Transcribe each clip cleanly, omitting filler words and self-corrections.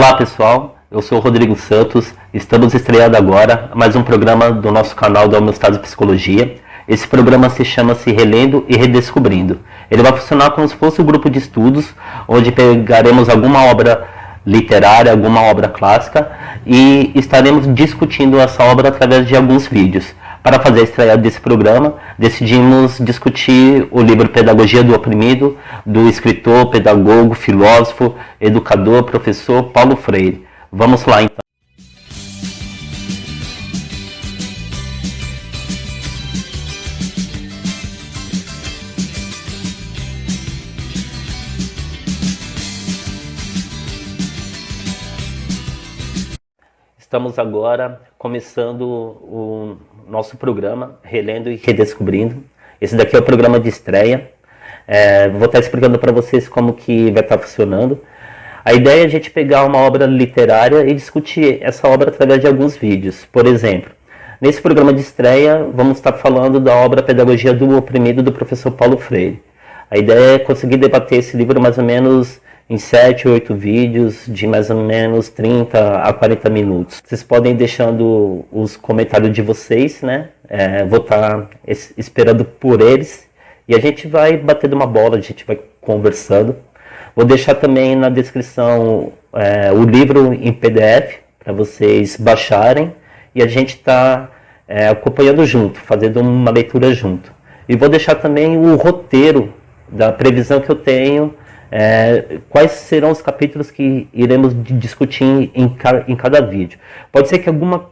Olá pessoal, eu sou o Rodrigo Santos, estamos estreando agora mais um programa do nosso canal da Homeostase Psicologia. Esse programa se chama-se Relendo e Redescobrindo. Ele vai funcionar como se fosse um grupo de estudos, onde pegaremos alguma obra literária, alguma obra clássica e estaremos discutindo essa obra através de alguns vídeos. Para fazer a estreia desse programa, decidimos discutir o livro Pedagogia do Oprimido, do escritor, pedagogo, filósofo, educador, professor Paulo Freire. Vamos lá então. Estamos agora começando o nosso programa, Relendo e Redescobrindo. Esse daqui é o programa de estreia. Vou estar explicando para vocês como que vai estar funcionando. A ideia é a gente pegar uma obra literária e discutir essa obra através de alguns vídeos. Por exemplo, nesse programa de estreia, vamos estar falando da obra Pedagogia do Oprimido, do professor Paulo Freire. A ideia é conseguir debater esse livro mais ou menos em 7 ou 8 vídeos de mais ou menos 30 a 40 minutos. Vocês podem ir deixando os comentários de vocês, né? Vou estar esperando por eles e a gente vai batendo uma bola, a gente vai conversando. Vou deixar também na descrição o livro em PDF para vocês baixarem e a gente está acompanhando junto, fazendo uma leitura junto. E vou deixar também o roteiro da previsão que eu tenho. Quais serão os capítulos que iremos discutir em cada vídeo. Pode ser que alguma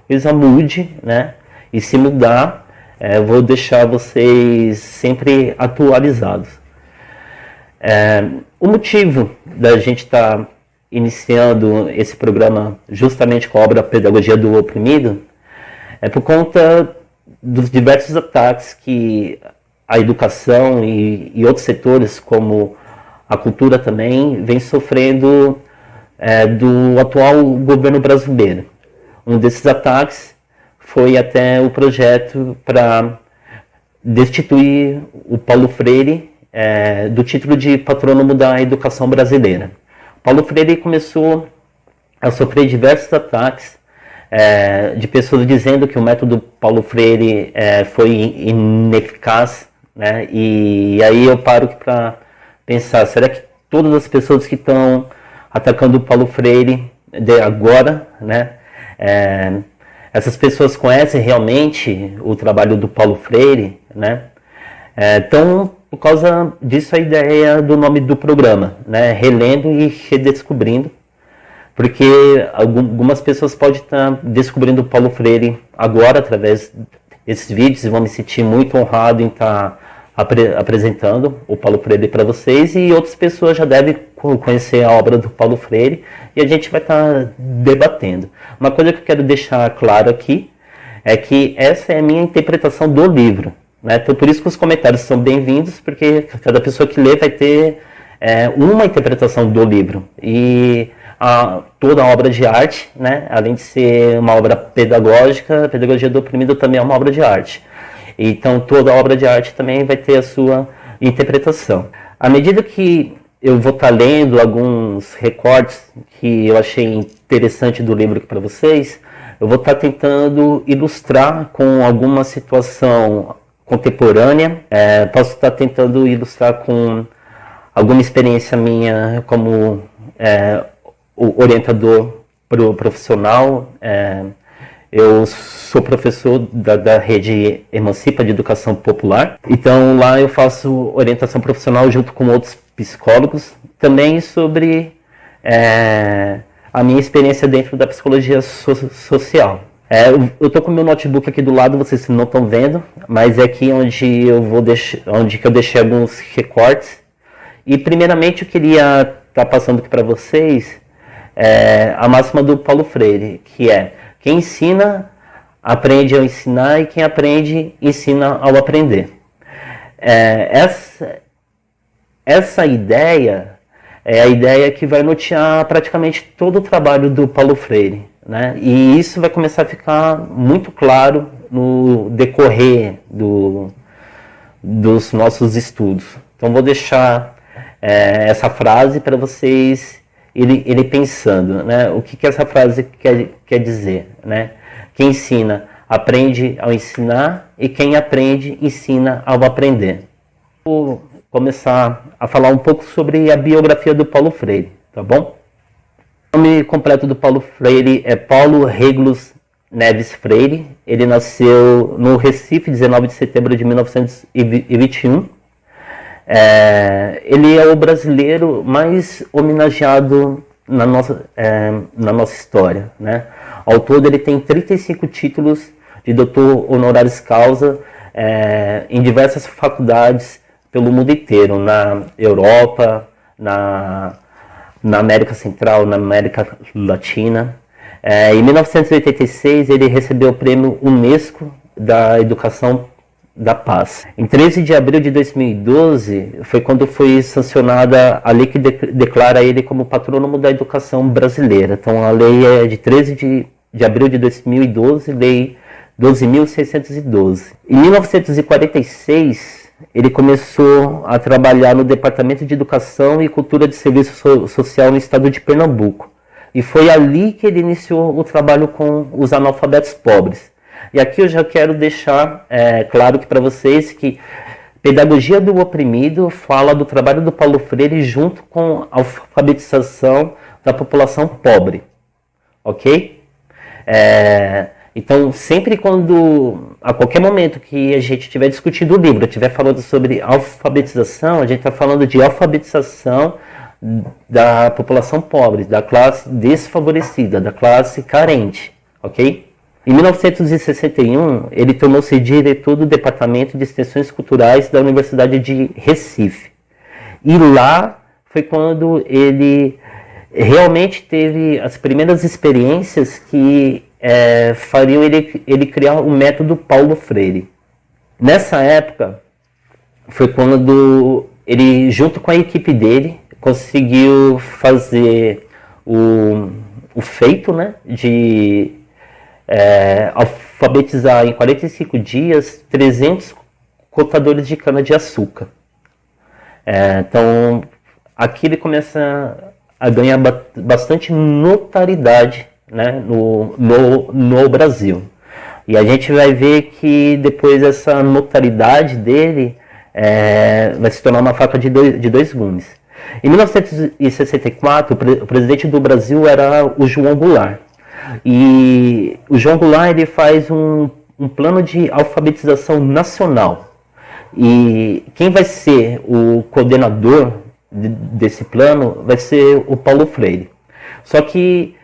coisa mude, né? E se mudar, vou deixar vocês sempre atualizados. O motivo da gente estar iniciando esse programa justamente com a obra Pedagogia do Oprimido é por conta dos diversos ataques que a educação e outros setores, como a cultura também, vem sofrendo do atual governo brasileiro. Um desses ataques foi até o projeto para destituir o Paulo Freire do título de patrônomo da educação brasileira. Paulo Freire começou a sofrer diversos ataques de pessoas dizendo que o método Paulo Freire foi ineficaz, né? E aí eu paro para pensar, será que todas as pessoas que estão atacando o Paulo Freire de agora, né, essas pessoas conhecem realmente o trabalho do Paulo Freire, né? Então, por causa disso, a ideia do nome do programa, né, Relendo e Redescobrindo, porque algumas pessoas podem estar descobrindo o Paulo Freire agora, através desses vídeos, e vão me sentir muito honrado em estar apresentando o Paulo Freire para vocês, e outras pessoas já devem conhecer a obra do Paulo Freire e a gente vai estar debatendo. Uma coisa que eu quero deixar claro aqui é que essa é a minha interpretação do livro, né? Então por isso que os comentários são bem-vindos, porque cada pessoa que lê vai ter uma interpretação do livro, e toda a obra de arte, né? Além de ser uma obra pedagógica, a Pedagogia do Oprimido também é uma obra de arte. Então toda obra de arte também vai ter a sua interpretação. À medida que eu vou estar lendo alguns recortes que eu achei interessante do livro para vocês, eu vou estar tentando ilustrar com alguma situação contemporânea, posso estar tentando ilustrar com alguma experiência minha como o orientador profissional. Eu sou professor da rede Emancipa de Educação Popular, então lá eu faço orientação profissional junto com outros psicólogos, também sobre a minha experiência dentro da psicologia social. Eu estou com o meu notebook aqui do lado, vocês não estão vendo, mas é aqui onde eu deixei alguns recortes. E primeiramente eu queria estar passando aqui para vocês a máxima do Paulo Freire, que é: quem ensina, aprende ao ensinar, e quem aprende, ensina ao aprender. Essa ideia é a ideia que vai nortear praticamente todo o trabalho do Paulo Freire, né? E isso vai começar a ficar muito claro no decorrer dos nossos estudos. Então vou deixar essa frase para vocês ele pensando, né? O que essa frase quer dizer, né? Quem ensina aprende ao ensinar e quem aprende ensina ao aprender. Vou começar a falar um pouco sobre a biografia do Paulo Freire, tá bom? O nome completo do Paulo Freire é Paulo Régulos Neves Freire. Ele nasceu no Recife, 19 de setembro de 1921. Ele é o brasileiro mais homenageado na nossa história, né? Ao todo, ele tem 35 títulos de doutor honoris causa em diversas faculdades pelo mundo inteiro, na Europa, na América Central, na América Latina. Em 1986, ele recebeu o prêmio Unesco da Educação da Paz. Em 13 de abril de 2012, foi quando foi sancionada a lei que declara ele como patrônomo da educação brasileira. Então, a lei é de 13 de abril de 2012, lei 12.612. Em 1946, ele começou a trabalhar no Departamento de Educação e Cultura de Serviço Social no estado de Pernambuco. E foi ali que ele iniciou o trabalho com os analfabetos pobres. E aqui eu já quero deixar claro que para vocês que Pedagogia do Oprimido fala do trabalho do Paulo Freire junto com a alfabetização da população pobre. Ok? Então, sempre quando, a qualquer momento que a gente estiver discutindo o livro, estiver falando sobre alfabetização, a gente está falando de alfabetização da população pobre, da classe desfavorecida, da classe carente, ok? Em 1961, ele tornou-se diretor do Departamento de Extensões Culturais da Universidade de Recife. E lá foi quando ele realmente teve as primeiras experiências que fariam ele criar o método Paulo Freire. Nessa época, foi quando ele, junto com a equipe dele, conseguiu fazer o feito, né, de alfabetizar em 45 dias 300 cortadores de cana-de-açúcar. Então, aqui ele começa a ganhar bastante notoriedade, né, no Brasil. E a gente vai ver que depois essa notoriedade dele vai se tornar uma faca de dois gumes. Em 1964, o presidente do Brasil era o João Goulart. E o João Goulart ele faz um plano de alfabetização nacional. E quem vai ser o coordenador desse plano vai ser o Paulo Freire. Só que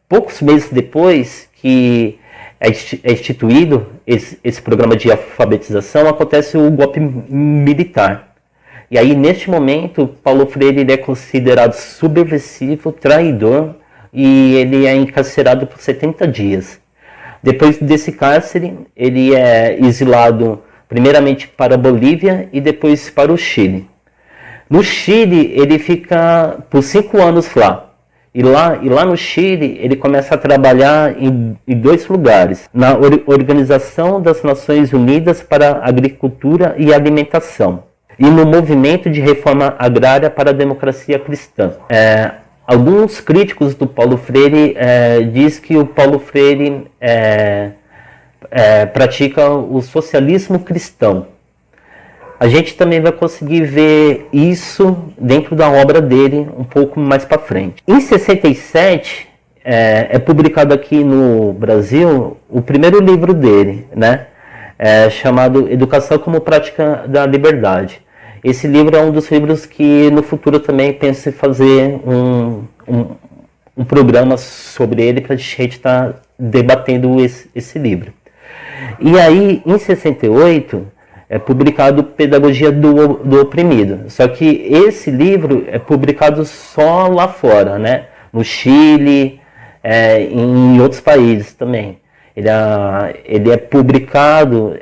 poucos meses depois que é instituído esse programa de alfabetização, acontece o golpe militar. E aí, neste momento, Paulo Freire ele é considerado subversivo, traidor, e ele é encarcerado por 70 dias. Depois desse cárcere, ele é exilado primeiramente para a Bolívia e depois para o Chile. No Chile, ele fica por 5 anos lá. E lá no Chile, ele começa a trabalhar em 2 lugares. Na Organização das Nações Unidas para a Agricultura e Alimentação. E no Movimento de Reforma Agrária para a Democracia Cristã. Alguns críticos do Paulo Freire dizem que o Paulo Freire pratica o socialismo cristão. A gente também vai conseguir ver isso dentro da obra dele um pouco mais para frente. Em 67, é publicado aqui no Brasil o primeiro livro dele, né? Chamado Educação como Prática da Liberdade. Esse livro é um dos livros que no futuro também penso em fazer um programa sobre ele para a gente estar debatendo esse livro. E aí, em 68, é publicado Pedagogia do Oprimido. Só que esse livro é publicado só lá fora, né? No Chile, em outros países também. Ele é publicado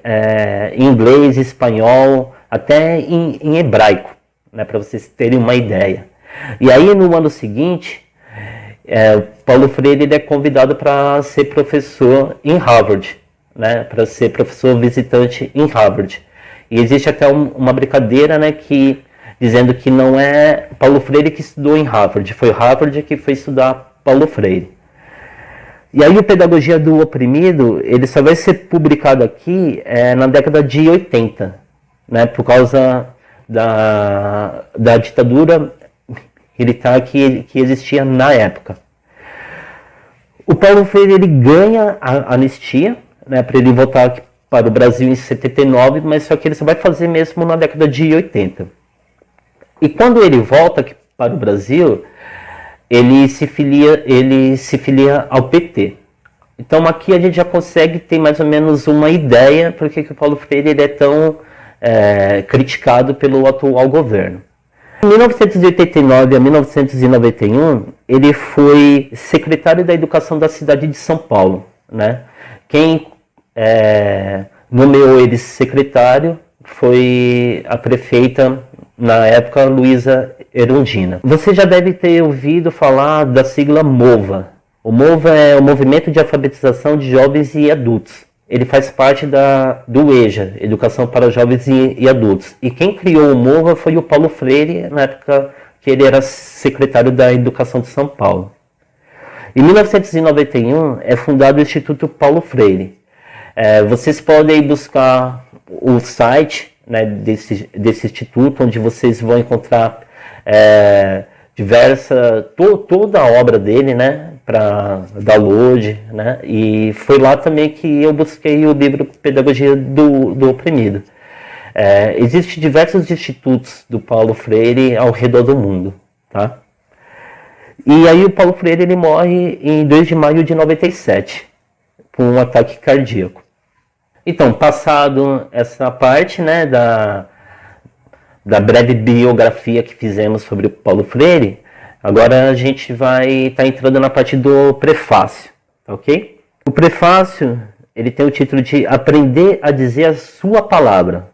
em inglês, espanhol, até em hebraico, né, para vocês terem uma ideia. E aí, no ano seguinte, Paulo Freire ele é convidado para ser professor em Harvard, né, para ser professor visitante em Harvard. E existe até uma brincadeira, né, que dizendo que não é Paulo Freire que estudou em Harvard, foi Harvard que foi estudar Paulo Freire. E aí o Pedagogia do Oprimido, ele só vai ser publicado aqui na década de 80, né, por causa da ditadura militar que existia na época. O Paulo Freire ele ganha a anistia, né, para ele voltar aqui para o Brasil em 79, mas só que ele só vai fazer mesmo na década de 80. E quando ele volta aqui para o Brasil, ele se filia ao PT. Então aqui a gente já consegue ter mais ou menos uma ideia por que o Paulo Freire ele é tão criticado pelo atual governo. Em 1989 a 1991, ele foi secretário da Educação da cidade de São Paulo, né? Quem nomeou ele secretário foi a prefeita, na época, Luísa Erundina. Você já deve ter ouvido falar da sigla MOVA. O MOVA é o Movimento de Alfabetização de Jovens e Adultos. Ele faz parte do EJA, Educação para Jovens e Adultos. E quem criou o MOVA foi o Paulo Freire, na época que ele era secretário da Educação de São Paulo. Em 1991 é fundado o Instituto Paulo Freire. Vocês podem buscar o site, né, desse instituto, onde vocês vão encontrar toda a obra dele, né, para download, né, e foi lá também que eu busquei o livro Pedagogia do Oprimido. Existem diversos institutos do Paulo Freire ao redor do mundo, tá? E aí o Paulo Freire ele morre em 2 de maio de 97, por um ataque cardíaco. Então, passado essa parte, né, da breve biografia que fizemos sobre o Paulo Freire, agora a gente vai estar entrando na parte do prefácio, tá ok? O prefácio, ele tem o título de Aprender a Dizer a Sua Palavra.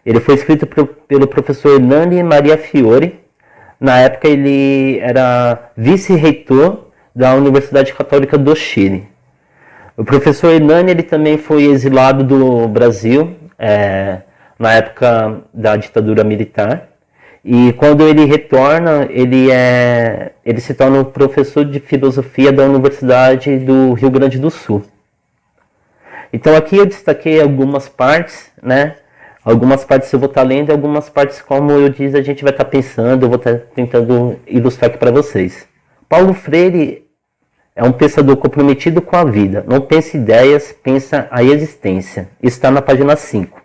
Ele foi escrito pelo professor Hernani Maria Fiore. Na época ele era vice-reitor da Universidade Católica do Chile. O professor Hernani ele também foi exilado do Brasil na época da ditadura militar. E quando ele retorna, ele se torna um professor de filosofia da Universidade do Rio Grande do Sul. Então aqui eu destaquei algumas partes, né? Algumas partes eu vou estar lendo e algumas partes, como eu disse, a gente vai estar pensando, eu vou estar tentando ilustrar aqui para vocês. Paulo Freire é um pensador comprometido com a vida. Não pensa ideias, pensa a existência. Isso está na página 5.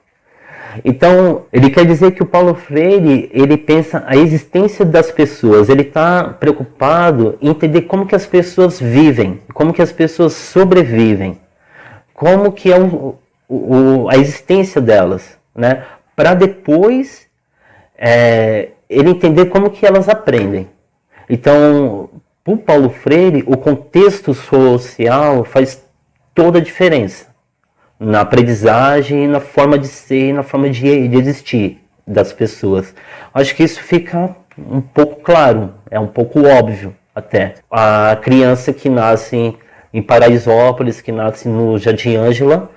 Então, ele quer dizer que o Paulo Freire, ele pensa a existência das pessoas. Ele está preocupado em entender como que as pessoas vivem, como que as pessoas sobrevivem, como que é a existência delas, né? Para depois ele entender como que elas aprendem. Então, para o Paulo Freire, o contexto social faz toda a diferença na aprendizagem, na forma de ser, na forma de existir das pessoas. Acho que isso fica um pouco claro, é um pouco óbvio até. A criança que nasce em Paraisópolis, que nasce no Jardim Ângela,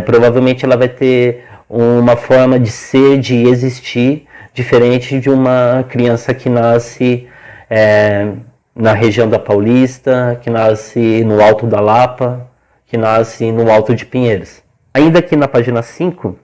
provavelmente ela vai ter uma forma de ser, de existir, diferente de uma criança que nasce na região da Paulista, que nasce no Alto da Lapa, que nasce no Alto de Pinheiros. Ainda aqui na página 5,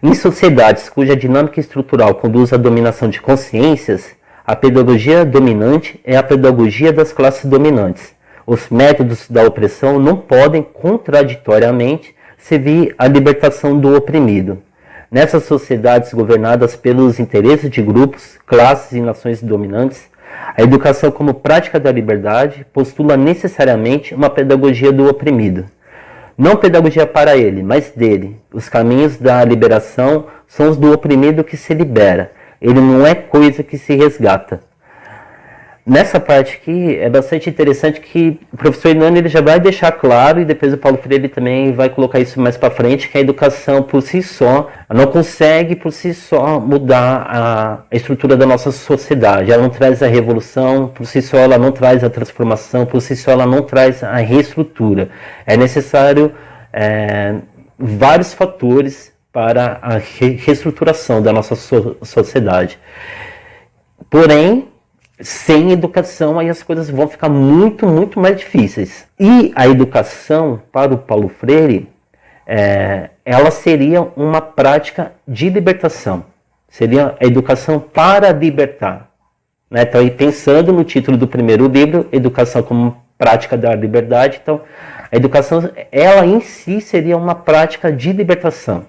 em sociedades cuja dinâmica estrutural conduz à dominação de consciências, a pedagogia dominante é a pedagogia das classes dominantes. Os métodos da opressão não podem, contraditoriamente, servir à libertação do oprimido. Nessas sociedades governadas pelos interesses de grupos, classes e nações dominantes, a educação como prática da liberdade postula necessariamente uma pedagogia do oprimido. Não pedagogia para ele, mas dele. Os caminhos da liberação são os do oprimido que se libera. Ele não é coisa que se resgata. Nessa parte aqui é bastante interessante que o professor Hernani ele já vai deixar claro, e depois o Paulo Freire também vai colocar isso mais para frente, que a educação por si só não consegue por si só mudar a estrutura da nossa sociedade. Ela não traz a revolução, por si só ela não traz a transformação, por si só ela não traz a reestrutura. É necessário vários fatores para a reestruturação da nossa sociedade. Porém, sem educação, aí as coisas vão ficar muito, muito mais difíceis. E a educação, para o Paulo Freire, ela seria uma prática de libertação. Seria a educação para libertar. Né? Então, aí, pensando no título do primeiro livro, Educação como Prática da Liberdade, então, a educação, ela em si seria uma prática de libertação.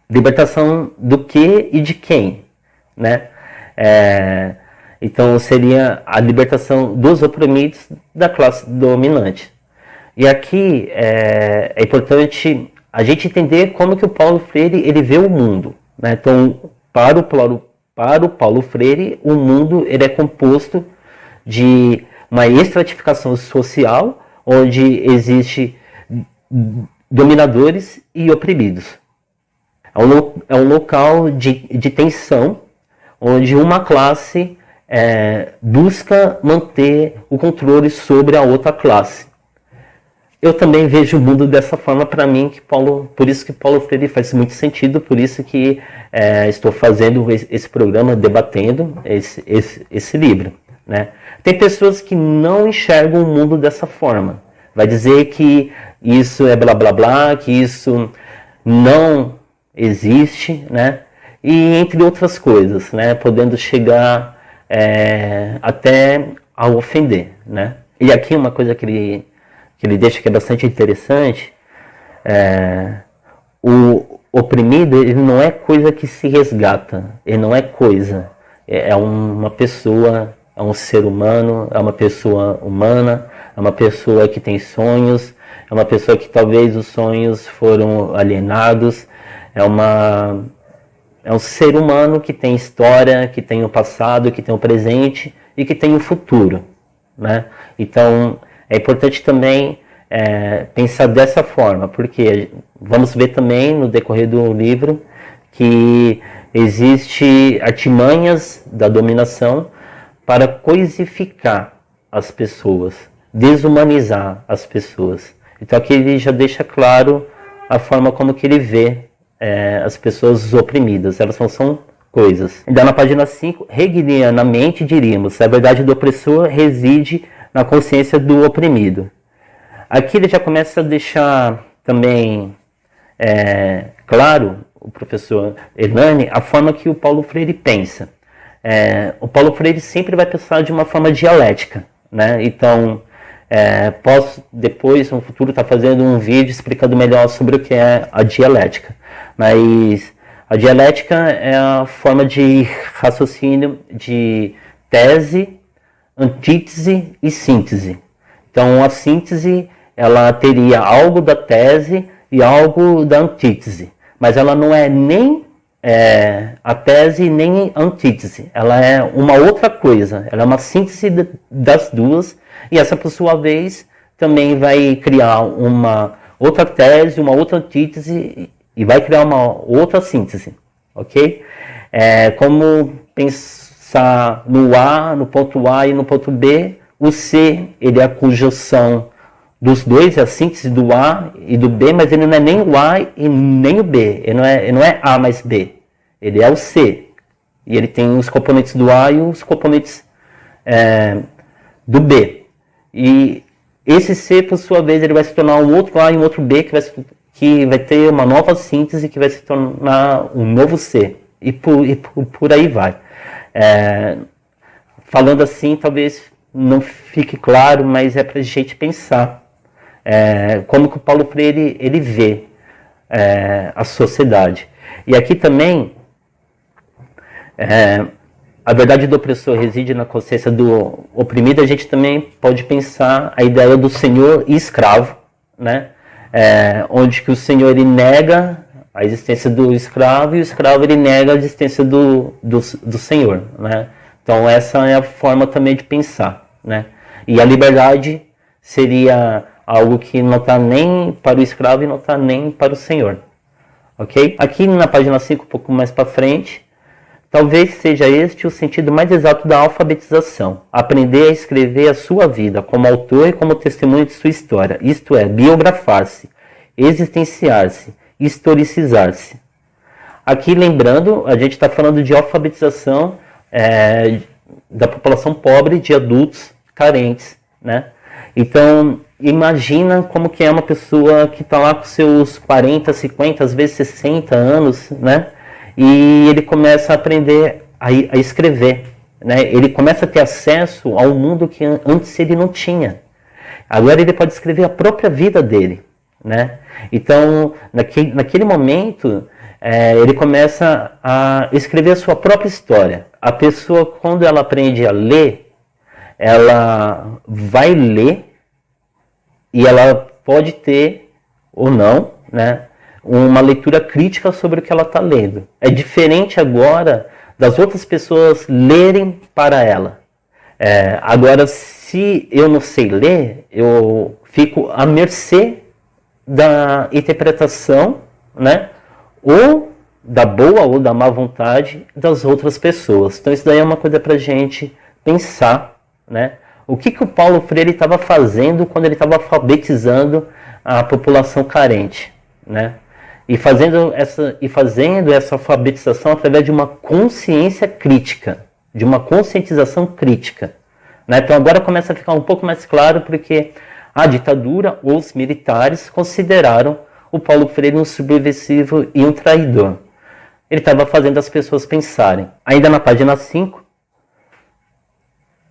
Libertação do que e de quem? Né? Então, seria a libertação dos oprimidos da classe dominante. E aqui é importante a gente entender como que o Paulo Freire ele vê o mundo. Né? Então, para o Paulo Freire, o mundo ele é composto de uma estratificação social, onde existe dominadores e oprimidos. É um local de tensão, onde uma classe busca manter o controle sobre a outra classe. Eu também vejo o mundo dessa forma, para mim, por isso que Paulo Freire faz muito sentido, por isso que estou fazendo esse programa, debatendo esse livro. Né? Tem pessoas que não enxergam o mundo dessa forma. Vai dizer que isso é blá blá blá, que isso não existe, né? E entre outras coisas, né? Podendo chegar até a ofender. Né? E aqui uma coisa que ele deixa que é bastante interessante, o oprimido ele não é coisa que se resgata, ele não é coisa, é uma pessoa, é um ser humano, é uma pessoa humana, é uma pessoa que tem sonhos, é uma pessoa que talvez os sonhos foram alienados, é um ser humano que tem história, que tem o passado, que tem o presente e que tem o futuro. Né? Então, é importante também pensar dessa forma, porque vamos ver também no decorrer do livro que existe artimanhas da dominação para coisificar as pessoas, desumanizar as pessoas. Então aqui ele já deixa claro a forma como que ele vê as pessoas oprimidas, elas não são coisas. Então na página 5, hegelianamente diríamos, a verdade do opressor reside na consciência do oprimido. Aqui ele já começa a deixar também claro, o professor Hernani, a forma que o Paulo Freire pensa. O Paulo Freire sempre vai pensar de uma forma dialética. Né? Então, posso depois, no futuro, estar fazendo um vídeo explicando melhor sobre o que é a dialética. Mas a dialética é a forma de raciocínio de tese, antítese e síntese. Então, a síntese ela teria algo da tese e algo da antítese, mas ela não é nem a tese nem a antítese, ela é uma outra coisa, ela é uma síntese das duas, e essa, por sua vez, também vai criar uma outra tese, uma outra antítese, e vai criar uma outra síntese, ok? Como pensar no A, no ponto A e no ponto B, o C, ele é a conjunção dos dois, é a síntese do A e do B, mas ele não é nem o A e nem o B, ele não é A mais B, ele é o C, e ele tem os componentes do A e os componentes do B, e esse C, por sua vez, ele vai se tornar um outro A e um outro B, que vai ter uma nova síntese, que vai se tornar um novo C, e por aí vai. Falando assim, talvez não fique claro, mas é para a gente pensar como que o Paulo Freire ele vê a sociedade. E aqui também, a verdade do opressor reside na consciência do oprimido, a gente também pode pensar a ideia do senhor e escravo, né? Onde que o senhor ele nega a existência do escravo e o escravo ele nega a existência do senhor, né? Então essa é a forma também de pensar, né? E a liberdade seria algo que não está nem para o escravo e não está nem para o senhor, ok? Aqui na página 5, um pouco mais para frente, talvez seja este o sentido mais exato da alfabetização, aprender a escrever a sua vida como autor e como testemunho de sua história, isto é, biografar-se, existenciar-se historicizar-se. Aqui, lembrando, a gente está falando de alfabetização da população pobre, de adultos carentes, né? Então, imagina como que é uma pessoa que está lá com seus 40, 50, às vezes 60 anos, né? E ele começa a aprender a escrever, né? Ele começa a ter acesso ao mundo que antes ele não tinha. Agora ele pode escrever a própria vida dele, né? Então, naquele momento, ele começa a escrever a sua própria história. A pessoa, quando ela aprende a ler, ela vai ler e ela pode ter, ou não, né, uma leitura crítica sobre o que ela está lendo. É diferente agora das outras pessoas lerem para ela. Agora, se eu não sei ler, eu fico à mercê da interpretação, né, ou da boa ou da má vontade das outras pessoas. Então isso daí é uma coisa para a gente pensar, né? O que o Paulo Freire estava fazendo quando ele estava alfabetizando a população carente, né? E fazendo essa alfabetização através de uma consciência crítica, de uma conscientização crítica, né? Então agora começa a ficar um pouco mais claro porque a ditadura ou os militares consideraram o Paulo Freire um subversivo e um traidor. Ele estava fazendo as pessoas pensarem. Ainda na página 5,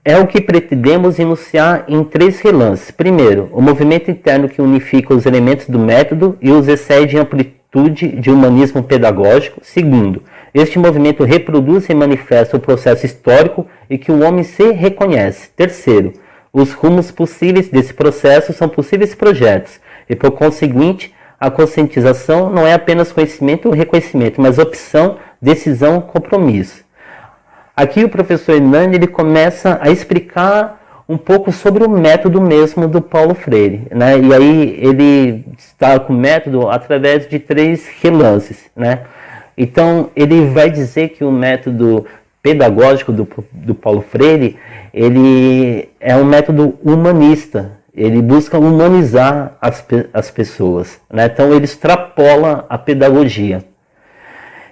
é o que pretendemos enunciar em 3 relances. Primeiro, o movimento interno que unifica os elementos do método e os excede em amplitude de humanismo pedagógico. Segundo, este movimento reproduz e manifesta o processo histórico e que o homem se reconhece. Terceiro, os rumos possíveis desse processo são possíveis projetos e, por conseguinte, a conscientização não é apenas conhecimento ou reconhecimento, mas opção, decisão, compromisso. Aqui o professor Hernani ele começa a explicar um pouco sobre o método mesmo do Paulo Freire, né? E aí ele está com o método através de 3 relances, né? Então ele vai dizer que o método pedagógico do Paulo Freire ele é um método humanista. Ele busca humanizar as pessoas, né? Então ele extrapola a pedagogia.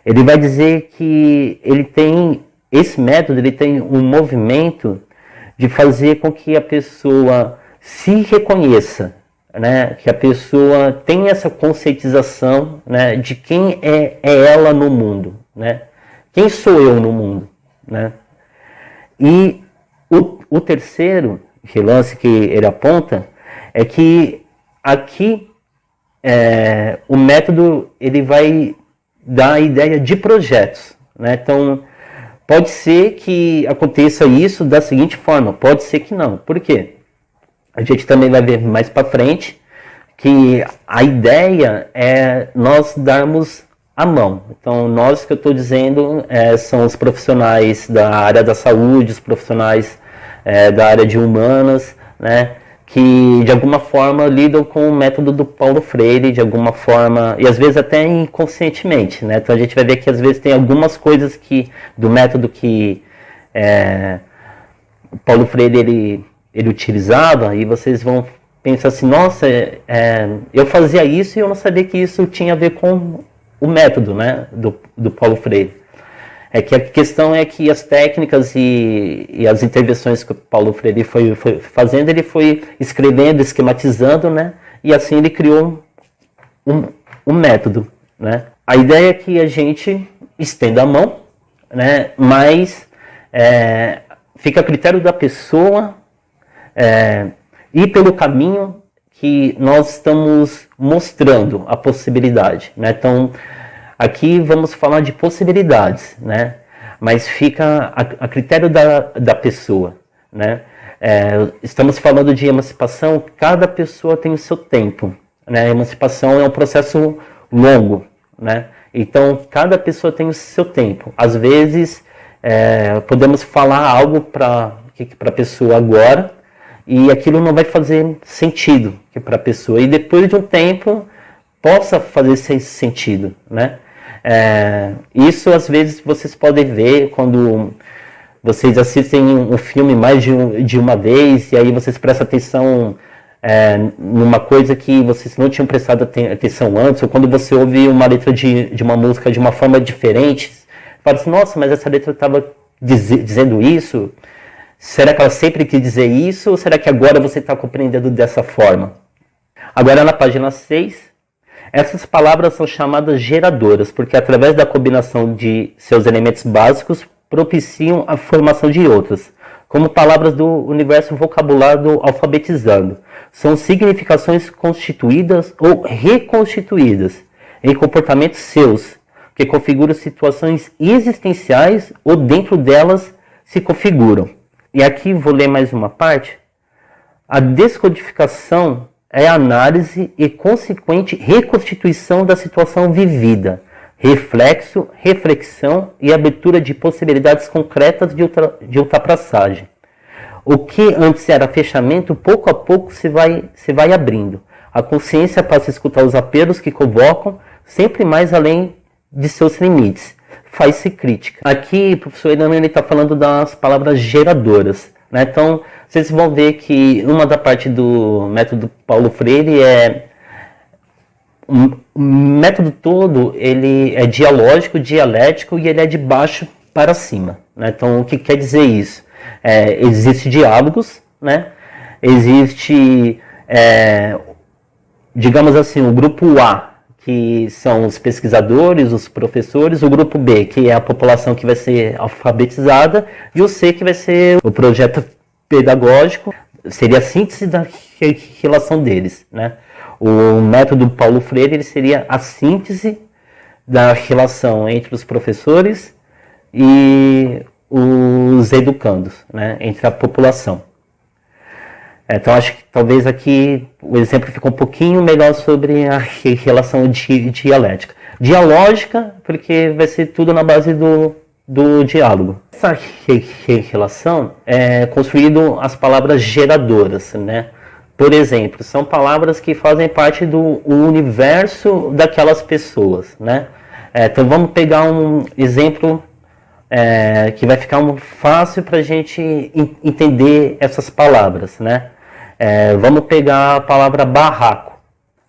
Ele vai dizer que esse método ele tem um movimento de fazer com que a pessoa se reconheça, né? Que a pessoa tenha essa conscientização, né? De quem é ela no mundo, né? Quem sou eu no mundo, né? E o terceiro relance que ele aponta é que aqui o método ele vai dar a ideia de projetos, né? Então pode ser que aconteça isso da seguinte forma, pode ser que não. Por quê? A gente também vai ver mais para frente que a ideia é nós darmos a mão. Então nós que eu estou dizendo são os profissionais da área da saúde, os profissionais da área de humanas, né, que de alguma forma lidam com o método do Paulo Freire, de alguma forma, e às vezes até inconscientemente, né? Então a gente vai ver que às vezes tem algumas coisas do método que o Paulo Freire ele utilizava, e vocês vão pensar assim, nossa, eu fazia isso e eu não sabia que isso tinha a ver com o método, né, do Paulo Freire. É que a questão é que as técnicas e as intervenções que o Paulo Freire foi fazendo, ele foi escrevendo, esquematizando, né? E assim ele criou um método, né? A ideia é que a gente estenda a mão, né? Mas fica a critério da pessoa ir pelo caminho que nós estamos mostrando a possibilidade, né? Então, aqui vamos falar de possibilidades, né? Mas fica a critério da pessoa, né? Estamos falando de emancipação, cada pessoa tem o seu tempo, né? A emancipação é um processo longo, né? Então, cada pessoa tem o seu tempo. Às vezes, podemos falar algo para a pessoa agora e aquilo não vai fazer sentido para a pessoa. E depois de um tempo, possa fazer sentido, né? Isso às vezes vocês podem ver quando vocês assistem um filme mais de uma vez e aí vocês prestam atenção numa coisa que vocês não tinham prestado atenção antes, ou quando você ouve uma letra de uma música de uma forma diferente, fala assim, nossa, mas essa letra estava dizendo isso? Será que ela sempre quis dizer isso, ou será que agora você está compreendendo dessa forma? Agora na página 6, essas palavras são chamadas geradoras, porque através da combinação de seus elementos básicos propiciam a formação de outras, como palavras do universo vocabulário alfabetizando. São significações constituídas ou reconstituídas em comportamentos seus, que configuram situações existenciais ou dentro delas se configuram. E aqui vou ler mais uma parte. A descodificação é a análise e consequente reconstituição da situação vivida, reflexo, reflexão e abertura de possibilidades concretas de ultrapassagem. O que antes era fechamento, pouco a pouco se vai abrindo. A consciência passa a escutar os apelos que convocam sempre mais além de seus limites. Faz-se crítica. Aqui, o professor Irano está falando das palavras geradoras, né? Então, vocês vão ver que uma da parte do método Paulo Freire o método todo ele é dialógico, dialético e ele é de baixo para cima, né? Então, o que quer dizer isso? Existe diálogos, né? Existe, digamos assim, o grupo A, que são os pesquisadores, os professores, o grupo B, que é a população que vai ser alfabetizada, e o C, que vai ser o projeto pedagógico, seria a síntese da relação deles, né? O método Paulo Freire ele seria a síntese da relação entre os professores e os educandos, né? Entre a população. Então, acho que talvez aqui o exemplo fica um pouquinho melhor sobre a relação dialética. Dialógica, porque vai ser tudo na base do diálogo. Essa relação é construído as palavras geradoras, né? Por exemplo, são palavras que fazem parte do universo daquelas pessoas, né? Então, vamos pegar um exemplo que vai ficar fácil para a gente entender essas palavras, né? Vamos pegar a palavra barraco.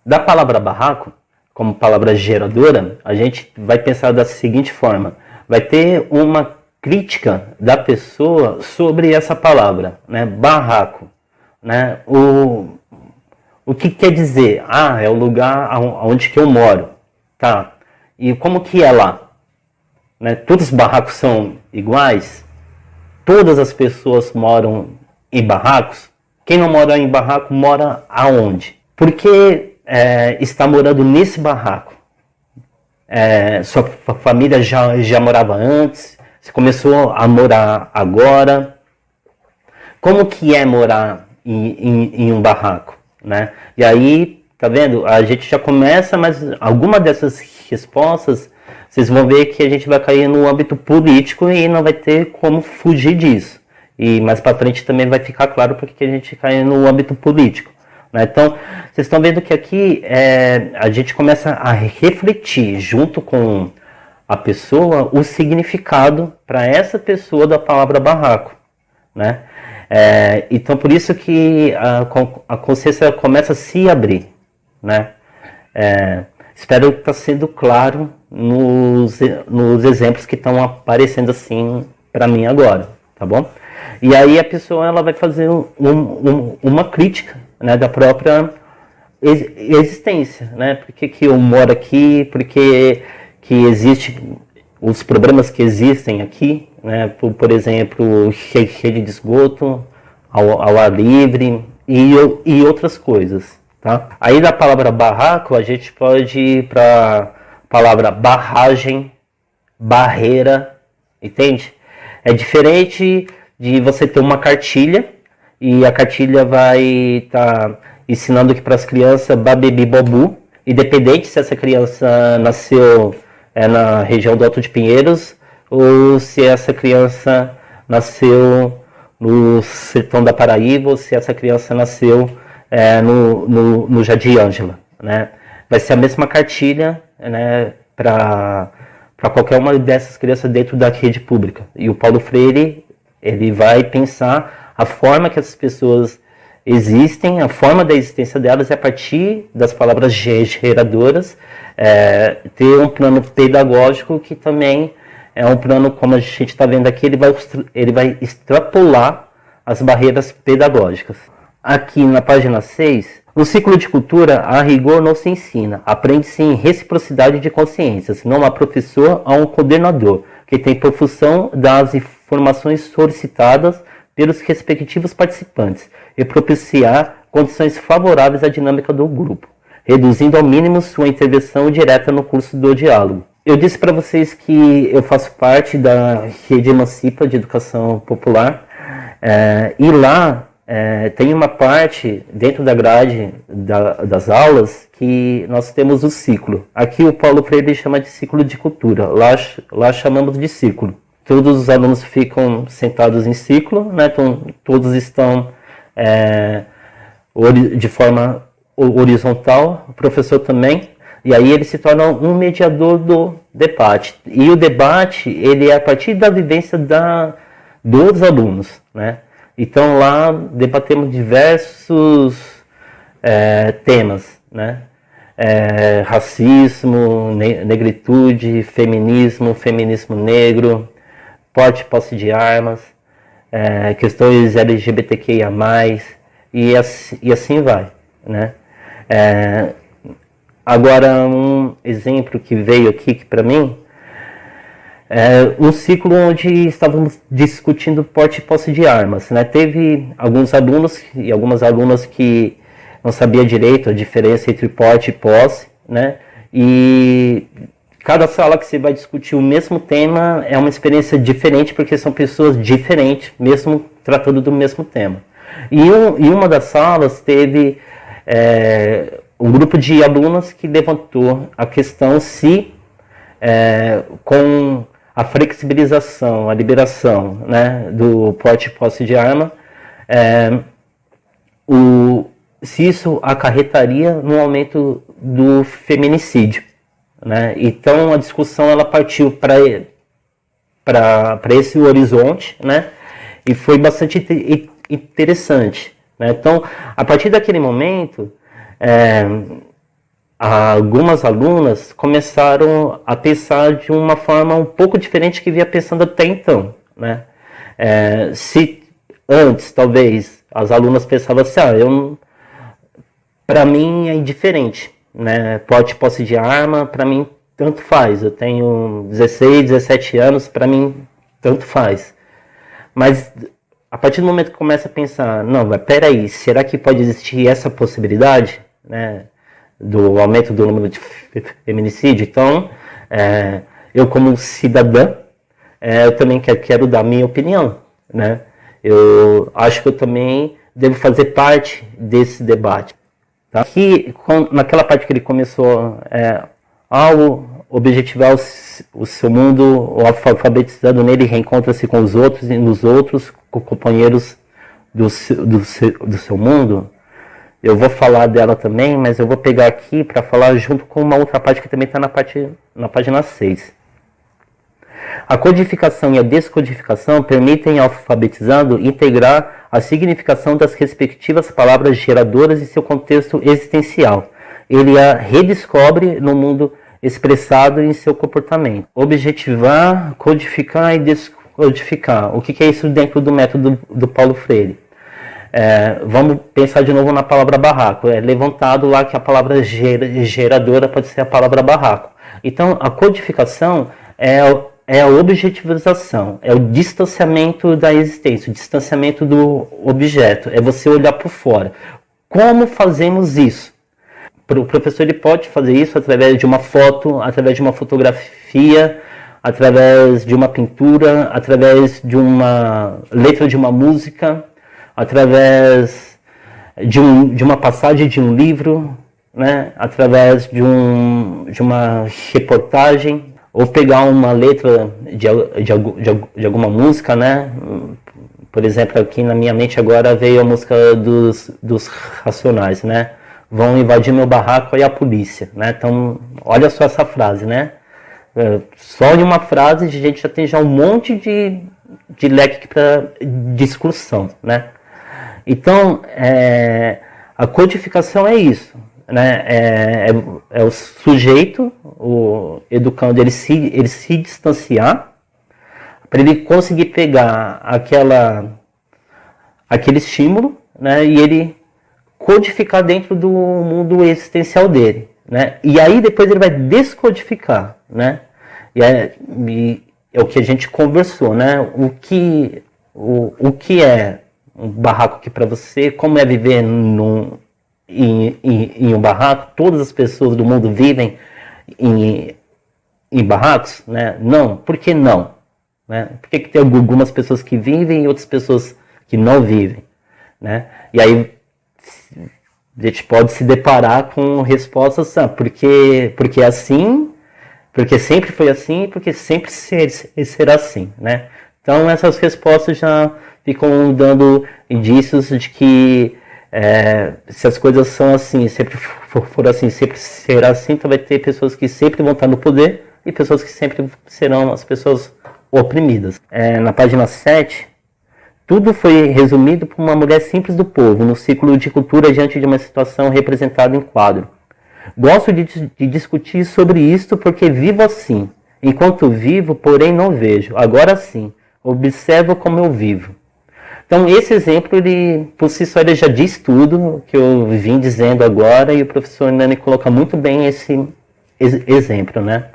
Da palavra barraco, como palavra geradora, a gente vai pensar da seguinte forma. Vai ter uma crítica da pessoa sobre essa palavra, né? Barraco, né? O que quer dizer? É o lugar onde que eu moro, tá? E como que é lá? Né? Todos os barracos são iguais? Todas as pessoas moram em barracos? Quem não mora em barraco mora aonde? Por que está morando nesse barraco? Sua família já morava antes? Você começou a morar agora? Como que é morar em um barraco? Né? E aí, tá vendo? A gente já começa, mas alguma dessas respostas, vocês vão ver que a gente vai cair no âmbito político e não vai ter como fugir disso. E mais para frente também vai ficar claro porque a gente cai no âmbito político, né? Então, vocês estão vendo que aqui a gente começa a refletir junto com a pessoa o significado para essa pessoa da palavra barraco, né? Então, por isso que a consciência começa a se abrir, né? Espero que está sendo claro nos exemplos que estão aparecendo assim para mim agora, tá bom? E aí a pessoa ela vai fazer uma crítica, né, da própria existência, né? Por que eu moro aqui? Por que existe os problemas que existem aqui, né? Por exemplo, rede de esgoto, ao ar livre e outras coisas, tá? Aí da palavra barraco a gente pode ir para a palavra barragem, barreira, entende? É diferente de você ter uma cartilha e a cartilha vai estar ensinando aqui para as crianças babebi bobu, independente se essa criança nasceu na região do Alto de Pinheiros ou se essa criança nasceu no sertão da Paraíba ou se essa criança nasceu no Jardim Ângela, né? Vai ser a mesma cartilha, né, para qualquer uma dessas crianças dentro da rede pública. E o Paulo Freire ele vai pensar a forma que essas pessoas existem, a forma da existência delas é a partir das palavras geradoras, ter um plano pedagógico que também é um plano, como a gente está vendo aqui, ele vai extrapolar as barreiras pedagógicas. Aqui na página 6, no ciclo de cultura, a rigor não se ensina, aprende-se em reciprocidade de consciências, não há professor, há um coordenador, que tem por função das informações solicitadas pelos respectivos participantes e propiciar condições favoráveis à dinâmica do grupo, reduzindo ao mínimo sua intervenção direta no curso do diálogo. Eu disse para vocês que eu faço parte da Rede Emancipa de Educação Popular, e lá tem uma parte dentro da grade das aulas que nós temos o ciclo. Aqui o Paulo Freire chama de ciclo de cultura, lá chamamos de ciclo. Todos os alunos ficam sentados em ciclo, né? Então, todos estão de forma horizontal, o professor também, e aí ele se torna um mediador do debate. E o debate, ele é a partir da vivência dos alunos, né? Então lá debatemos diversos temas, né? Racismo, negritude, feminismo negro, porte e posse de armas, questões LGBTQIA+, e assim vai, né? Agora, um exemplo que veio aqui para mim, um ciclo onde estávamos discutindo porte e posse de armas, né? Teve alguns alunos e algumas alunas que não sabiam direito a diferença entre porte e posse, né? E cada sala que você vai discutir o mesmo tema é uma experiência diferente, porque são pessoas diferentes, mesmo tratando do mesmo tema. E uma das salas teve um grupo de alunos que levantou a questão se com a flexibilização, a liberação, né, do porte e posse de arma, se isso acarretaria no aumento do feminicídio, né? Então a discussão ela partiu para esse horizonte, né? E foi bastante interessante, né? Então, a partir daquele momento, algumas alunas começaram a pensar de uma forma um pouco diferente que vinha pensando até então, né? Se antes, talvez, as alunas pensavam assim, para mim é indiferente, né? Porte e posse de arma, para mim, tanto faz. Eu tenho 16, 17 anos, para mim, tanto faz. Mas, a partir do momento que começa a pensar, não, mas peraí, será que pode existir essa possibilidade, né, do aumento do número de feminicídio? Então, eu como cidadã, eu também quero dar minha opinião, né? Eu acho que eu também devo fazer parte desse debate. Tá? Aqui, naquela parte que ele começou, ao objetivar o seu mundo, o alfabetizado nele reencontra-se com os outros e nos outros companheiros do seu mundo. Eu vou falar dela também, mas eu vou pegar aqui para falar junto com uma outra parte que também está na página 6. A codificação e a descodificação permitem ao alfabetizado integrar a significação das respectivas palavras geradoras em seu contexto existencial. Ele a redescobre no mundo expressado em seu comportamento. Objetivar, codificar e descodificar. O que é isso dentro do método do Paulo Freire? Vamos pensar de novo na palavra barraco. É levantado lá que a palavra geradora pode ser a palavra barraco. Então, a codificação é a objetivização, é o distanciamento da existência, o distanciamento do objeto, é você olhar por fora. Como fazemos isso? O professor ele pode fazer isso através de uma foto, através de uma fotografia, através de uma pintura, através de uma letra de uma música, através de uma passagem de um livro, né? Através de uma reportagem, ou pegar uma letra de alguma música, né? Por exemplo, aqui na minha mente agora veio a música dos Racionais, né? Vão invadir meu barraco e a polícia, né? Então, olha só essa frase, né? Só de uma frase a gente já tem um monte de leque para discussão, né? Então, a codificação é isso, né? É o sujeito, o educando, ele se distanciar para ele conseguir pegar aquele estímulo, né? E ele codificar dentro do mundo existencial dele, né? E aí depois ele vai descodificar, né? E é o que a gente conversou, né? O que é um barraco aqui para você, como é viver em um barraco. Todas as pessoas do mundo vivem em barracos, né? Não, por que não? Né? Por que tem algumas pessoas que vivem e outras pessoas que não vivem, né? E aí a gente pode se deparar com respostas, porque é assim, porque sempre foi assim, porque sempre será assim, né? Então essas respostas já ficam dando indícios de que se as coisas são assim, sempre for assim, sempre será assim, então vai ter pessoas que sempre vão estar no poder e pessoas que sempre serão as pessoas oprimidas. Na página 7, tudo foi resumido por uma mulher simples do povo, no ciclo de cultura diante de uma situação representada em quadro. Gosto de discutir sobre isto porque vivo assim. Enquanto vivo, porém não vejo. Agora sim, observo como eu vivo. Então esse exemplo, ele, por si só, ele já diz tudo que eu vim dizendo agora, e o professor Nani coloca muito bem esse exemplo, né?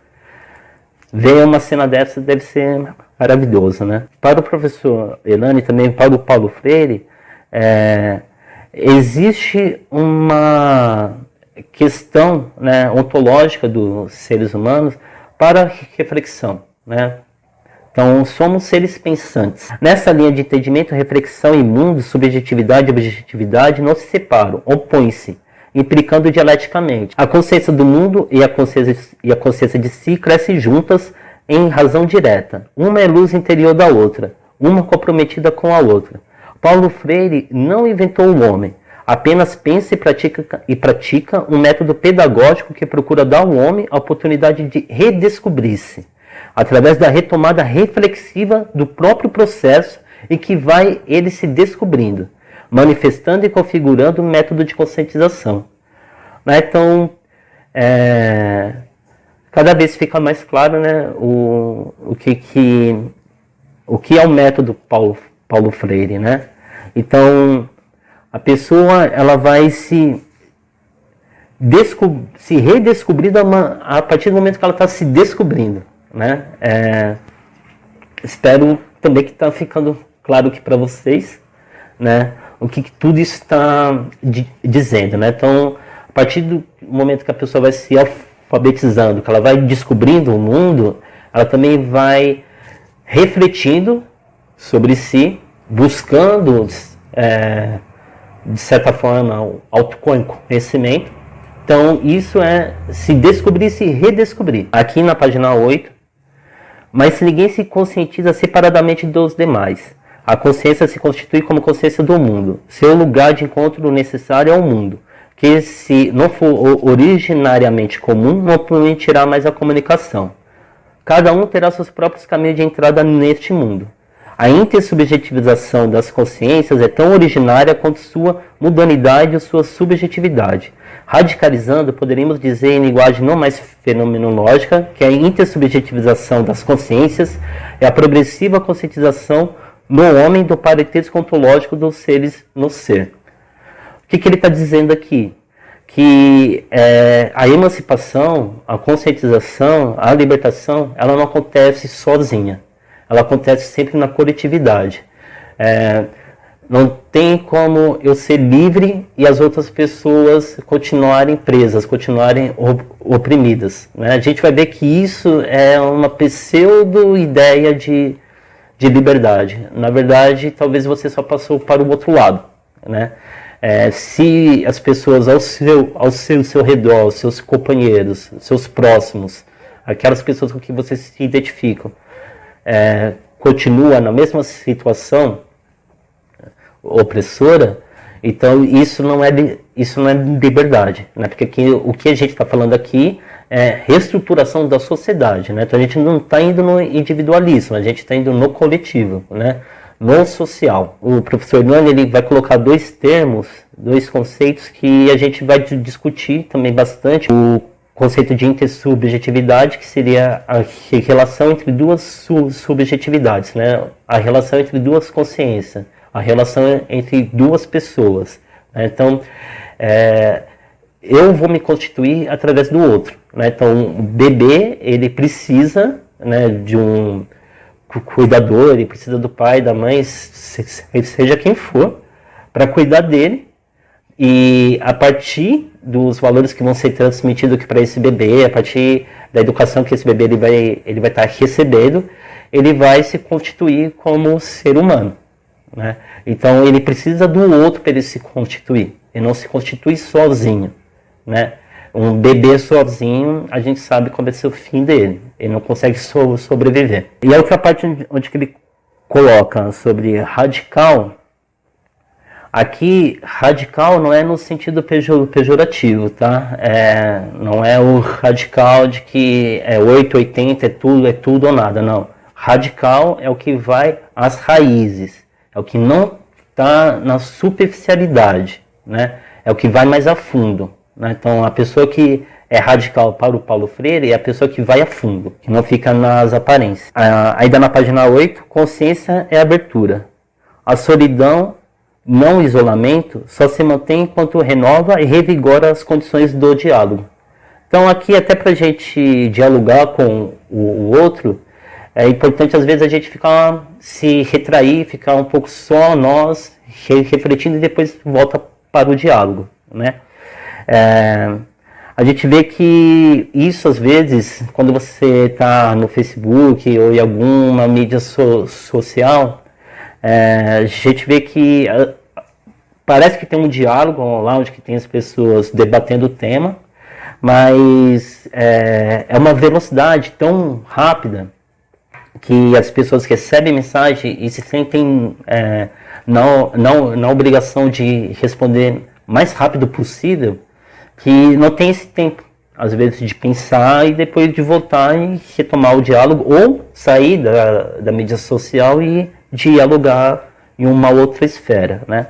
Ver uma cena dessa deve ser maravilhoso, né? Para o professor Elane, também para o Paulo Freire, existe uma questão, né, ontológica dos seres humanos para reflexão, né? Então, somos seres pensantes. Nessa linha de entendimento, reflexão e mundo, subjetividade e objetividade não se separam, opõem-se, implicando dialeticamente. A consciência do mundo e a consciência de si crescem juntas em razão direta. Uma é luz interior da outra, uma comprometida com a outra. Paulo Freire não inventou o homem, apenas pensa e pratica um método pedagógico que procura dar ao homem a oportunidade de redescobrir-se, através da retomada reflexiva do próprio processo em que vai ele se descobrindo, manifestando e configurando um método de conscientização. Então, cada vez fica mais claro, né, o que é o método Paulo Freire, né? Então, a pessoa, ela vai se redescobrir a partir do momento que ela está se descobrindo, né? Espero também que está ficando claro aqui para vocês, né, o que tudo isso está dizendo, né? Então, a partir do momento que a pessoa vai se alfabetizando, que ela vai descobrindo o mundo, ela também vai refletindo sobre si, buscando, de certa forma, o autoconhecimento. Então, isso é se descobrir e se redescobrir. Aqui na página 8, mas se ninguém se conscientiza separadamente dos demais, a consciência se constitui como consciência do mundo. Seu lugar de encontro necessário é o mundo, que se não for originariamente comum, não permitirá mais a comunicação. Cada um terá seus próprios caminhos de entrada neste mundo. A intersubjetivização das consciências é tão originária quanto sua modernidade ou sua subjetividade. Radicalizando, poderíamos dizer em linguagem não mais fenomenológica que a intersubjetivização das consciências é a progressiva conscientização no homem do parentesco ontológico dos seres no ser. O que ele está dizendo aqui? Que a emancipação, a conscientização, a libertação, ela não acontece sozinha. Ela acontece sempre na coletividade. Não tem como eu ser livre e as outras pessoas continuarem presas, continuarem oprimidas, né? A gente vai ver que isso é uma pseudo-ideia de liberdade. Na verdade, talvez você só passou para o outro lado, né? Se as pessoas ao seu redor, os seus companheiros, os seus próximos, aquelas pessoas com que você se identifica, continua na mesma situação opressora, então isso não é liberdade, né? Porque aqui, o que a gente está falando aqui é reestruturação da sociedade, né? Então a gente não está indo no individualismo, a gente está indo no coletivo, né? no social. O professor Hernani, ele vai colocar dois termos, dois conceitos que a gente vai discutir também bastante. O conceito de intersubjetividade, que seria a relação entre duas subjetividades, né? A relação entre duas consciências, a relação entre duas pessoas. Né? Então, eu vou me constituir através do outro. Né? Então, o bebê, ele precisa, né, de um cuidador, ele precisa do pai, da mãe, seja quem for, para cuidar dele. E a partir dos valores que vão ser transmitidos para esse bebê, a partir da educação que esse bebê ele vai estar recebendo, ele vai se constituir como ser humano. Né? Então, ele precisa do outro para ele se constituir. Ele não se constitui sozinho. Né? Um bebê sozinho, a gente sabe qual vai ser o fim dele. Ele não consegue sobreviver. E a outra parte onde que ele coloca sobre radical, aqui radical não é no sentido pejorativo, tá? Não é o radical de que é 880, é tudo ou nada, não. Radical é o que vai às raízes, é o que não está na superficialidade, né? É o que vai mais a fundo. Então, a pessoa que é radical para o Paulo Freire é a pessoa que vai a fundo, que não fica nas aparências. Ainda na página 8, consciência é abertura. A solidão, não isolamento, só se mantém enquanto renova e revigora as condições do diálogo. Então, aqui, até para a gente dialogar com o outro, é importante, às vezes, a gente se retrair, ficar um pouco só nós, refletindo e depois volta para o diálogo, né? A gente vê que isso, às vezes, quando você está no Facebook ou em alguma mídia social, a gente vê que parece que tem um diálogo lá onde que tem as pessoas debatendo o tema, mas é uma velocidade tão rápida que as pessoas recebem mensagem e se sentem na obrigação de responder mais rápido possível, que não tem esse tempo, às vezes, de pensar e depois de voltar e retomar o diálogo ou sair da mídia social e dialogar em uma outra esfera, né?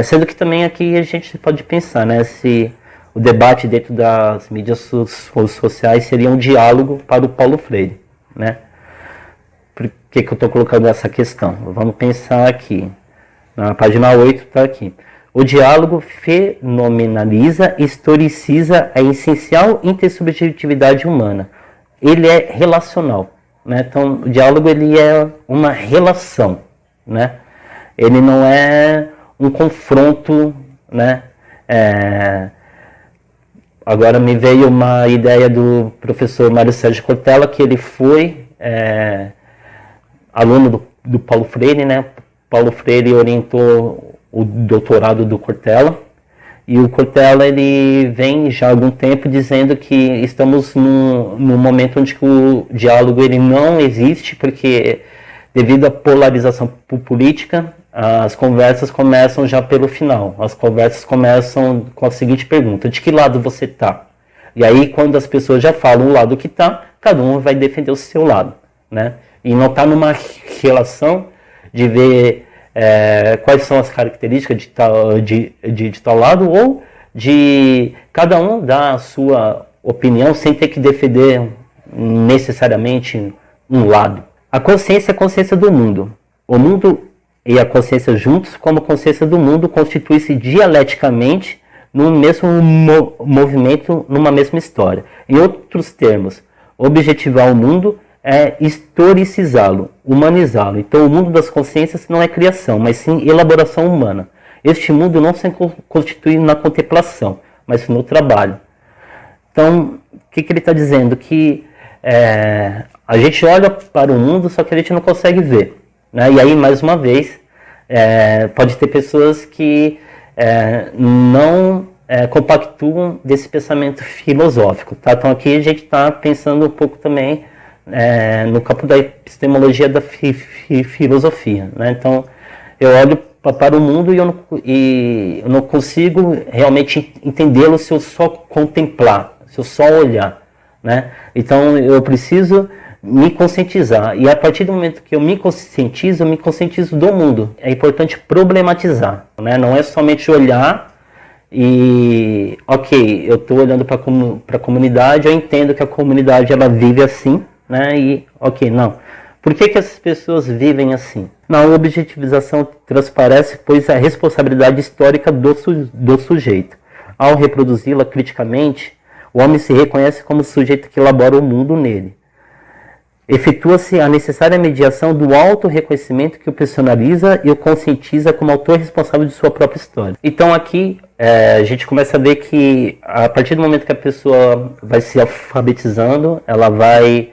Sendo que também aqui a gente pode pensar, né, se o debate dentro das mídias sociais seria um diálogo para o Paulo Freire, né? Por que eu estou colocando essa questão? Vamos pensar aqui, na página 8 está aqui. O diálogo fenomenaliza e historiciza a essencial intersubjetividade humana. Ele é relacional, né? Então, o diálogo ele é uma relação, né? Ele não é um confronto, né? Agora me veio uma ideia do professor Mário Sérgio Cortella, que ele foi aluno do Paulo Freire, né? Paulo Freire orientou o doutorado do Cortella, e o Cortella ele vem já há algum tempo dizendo que estamos num momento onde o diálogo ele não existe, porque devido à polarização política, as conversas começam já pelo final. As conversas começam com a seguinte pergunta: de que lado você está? E aí, quando as pessoas já falam o lado que está, cada um vai defender o seu lado, né? E não está numa relação de ver quais são as características de tal lado, ou de cada um dar a sua opinião sem ter que defender necessariamente um lado. A consciência é a consciência do mundo. O mundo e a consciência juntos, como consciência do mundo, constituem-se dialeticamente no mesmo movimento, numa mesma história. Em outros termos, objetivar o mundo é historicizá-lo, humanizá-lo. Então, o mundo das consciências não é criação, mas sim elaboração humana. Este mundo não se constitui na contemplação, mas no trabalho. Então, o que ele está dizendo? Que a gente olha para o mundo, só que a gente não consegue ver, né? E aí, mais uma vez, pode ter pessoas que não compactuam desse pensamento filosófico. Tá? Então, aqui a gente está pensando um pouco também no campo da epistemologia da filosofia, né? Então, eu olho para o mundo e eu não consigo realmente entendê-lo se eu só contemplar, se eu só olhar, né? Então, eu preciso me conscientizar. E a partir do momento que eu me conscientizo do mundo. É importante problematizar, né? Não é somente olhar e, ok, eu estou olhando para a comunidade, eu entendo que a comunidade ela vive assim, né? E, ok, não. Por que essas pessoas vivem assim? Na objetivização transparece, pois, a responsabilidade histórica do sujeito. Ao reproduzi-la criticamente, o homem se reconhece como sujeito que elabora o mundo nele. Efetua-se a necessária mediação do auto-reconhecimento que o personaliza e o conscientiza como autor responsável de sua própria história. Então aqui a gente começa a ver que a partir do momento que a pessoa vai se alfabetizando, ela vai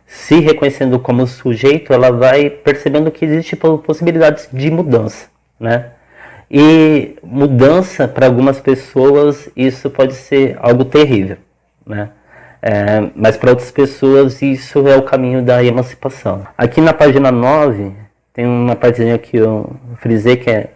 se reconhecendo como sujeito, ela vai percebendo que existe possibilidades de mudança, né? E mudança, para algumas pessoas, isso pode ser algo terrível, né? Mas para outras pessoas isso é o caminho da emancipação. Aqui na página 9 tem uma partezinha que eu frisei que é: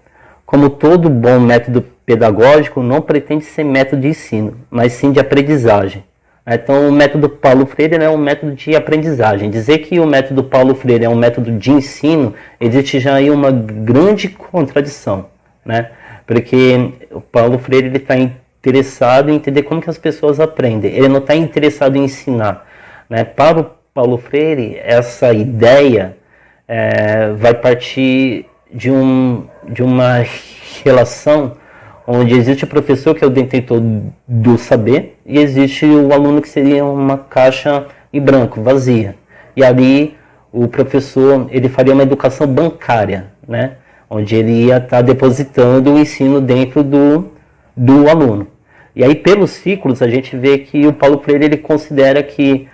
como todo bom método pedagógico não pretende ser método de ensino, mas sim de aprendizagem. Então o método Paulo Freire é um método de aprendizagem. Dizer que o método Paulo Freire é um método de ensino, existe já aí uma grande contradição, né? Porque o Paulo Freire está interessado em entender como que as pessoas aprendem. Ele não está interessado em ensinar, né? Para o Paulo Freire, essa ideia vai partir de uma relação onde existe o professor, que é o detentor do saber, e existe o aluno, que seria uma caixa em branco, vazia. E ali o professor ele faria uma educação bancária, né? Onde ele ia estar depositando o ensino dentro do aluno. E aí, pelos ciclos, a gente vê que o Paulo Freire ele considera que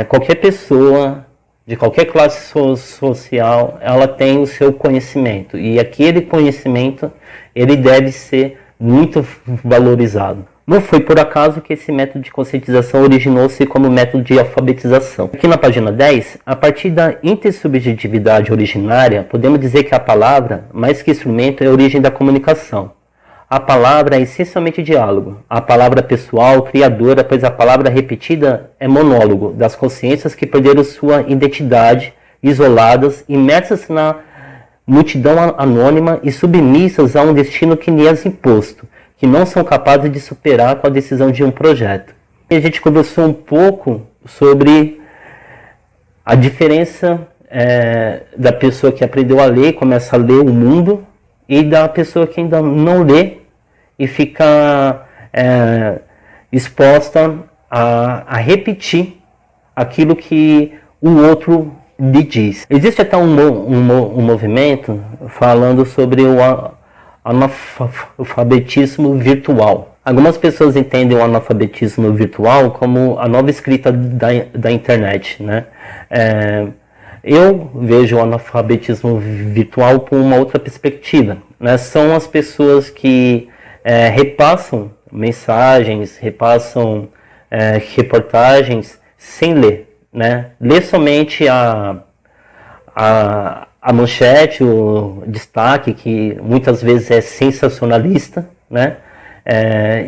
qualquer pessoa de qualquer classe social, ela tem o seu conhecimento. E aquele conhecimento ele deve ser muito valorizado. Não foi por acaso que esse método de conscientização originou-se como método de alfabetização. Aqui na página 10, a partir da intersubjetividade originária, podemos dizer que a palavra, mais que instrumento, é a origem da comunicação. A palavra é essencialmente diálogo. A palavra pessoal, criadora, pois a palavra repetida é monólogo das consciências que perderam sua identidade, isoladas, imersas na multidão anônima e submissas a um destino que lhes é imposto, que não são capazes de superar com a decisão de um projeto. E a gente conversou um pouco sobre a diferença da pessoa que aprendeu a ler, começa a ler o mundo, e da pessoa que ainda não lê e fica exposta a repetir aquilo que o outro lhe diz. Existe até um movimento falando sobre o analfabetismo virtual. Algumas pessoas entendem o analfabetismo virtual como a nova escrita da internet, né? Eu vejo o analfabetismo virtual por uma outra perspectiva, né? São as pessoas que repassam mensagens, repassam reportagens sem ler, né? Lê somente a manchete, o destaque, que muitas vezes é sensacionalista, né?